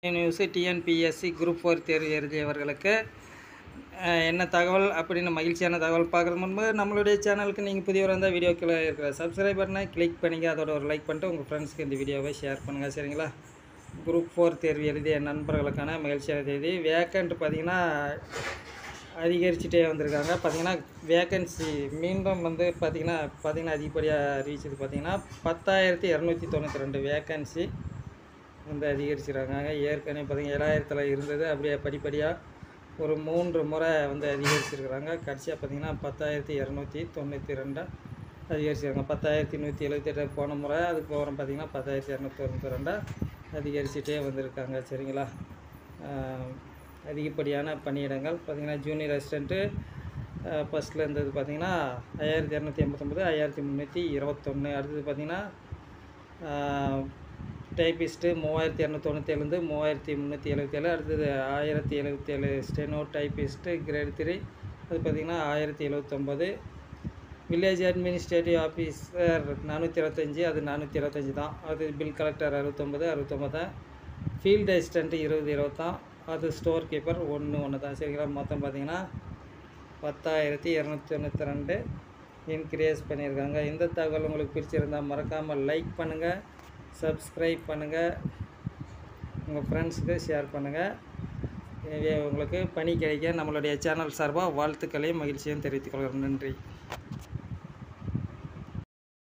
News TNPSC group 4 தேர்வு எழுதியவர்களுக்கு என்ன தகவல் அப்படின்னு மகிழ்ச்சியான தகவல் பார்க்குறது முன்பு நம்மளுடைய சேனலுக்கு நீங்கள் புதியவர் இருந்தால் வீடியோக்கில் இருக்கிற சப்ஸ்கிரைப் பட்டனை கிளிக் பண்ணிங்க, அதோட ஒரு லைக் பண்ணிட்டு உங்கள் ஃப்ரெண்ட்ஸ்க்கு இந்த வீடியோவை ஷேர் பண்ணுங்கள். சரிங்களா? குரூப் 4 தேர்வு எழுதிய நண்பர்களுக்கான மகிழ்ச்சியான செய்தி. வேக்கண்ட் பார்த்திங்கன்னா அதிகரிச்சுட்டே வந்திருக்காங்க. பார்த்திங்கன்னா வேக்கன்சி மீண்டும் பார்த்திங்கன்னா அதிகப்படியாக அறிவிச்சது பார்த்திங்கன்னா 10,292 வேக்கன்சி வந்து அதிகரிச்சிருக்காங்க. ஏற்கனவே பார்த்திங்கன்னா 7,000 இருந்தது, அப்படியே படிப்படியாக ஒரு 3 முறை வந்து அதிகரிச்சிருக்கிறாங்க. கடைசியாக பார்த்திங்கன்னா 10,292 அதிகரிச்சிருக்காங்க. 10,178 போன முறை, அதுக்கப்புறம் பார்த்திங்கன்னா 10,292 அதிகரிச்சுட்டே வந்திருக்காங்க. சரிங்களா? அதிகப்படியான பணியிடங்கள் பார்த்திங்கன்னா ஜூனியர் அசிஸ்டண்ட்டு ஃபஸ்ட்டில் இருந்தது பார்த்திங்கன்னா 5,289, 5,321. அடுத்தது பார்த்திங்கன்னா டைப்பிஸ்ட்டு 3,297 3,377. அடுத்தது 1,077 ஸ்டெனோ டைப்பிஸ்ட்டு கிரேட் 3, அது பார்த்திங்கன்னா 1,079. வில்லேஜ் அட்மினிஸ்ட்ரேட்டிவ் ஆஃபீஸர் 425, அது 425 தான். அது பில் கலெக்டர் 69 தான். ஃபீல்டு அசிஸ்டண்ட்டு 20 தான். அது ஸ்டோர் கீப்பர் 1 தான். சரிங்களா? மொத்தம் பார்த்திங்கன்னா 10,292 இன்க்ரீஸ் பண்ணியிருக்காங்க. இந்த தகவல் உங்களுக்கு பிடிச்சிருந்தால் மறக்காமல் லைக் பண்ணுங்கள், சப்ஸ்கிரைப் பண்ணுங்கள், உங்கள் ஃப்ரெண்ட்ஸுக்கு ஷேர் பண்ணுங்கள். எனவே உங்களுக்கு பணி கிடைக்க நம்மளுடைய சேனல் சார்பாக வாழ்த்துக்களையும் மகிழ்ச்சியும் தெரிவித்துக் கொள்கிறேன். நன்றி.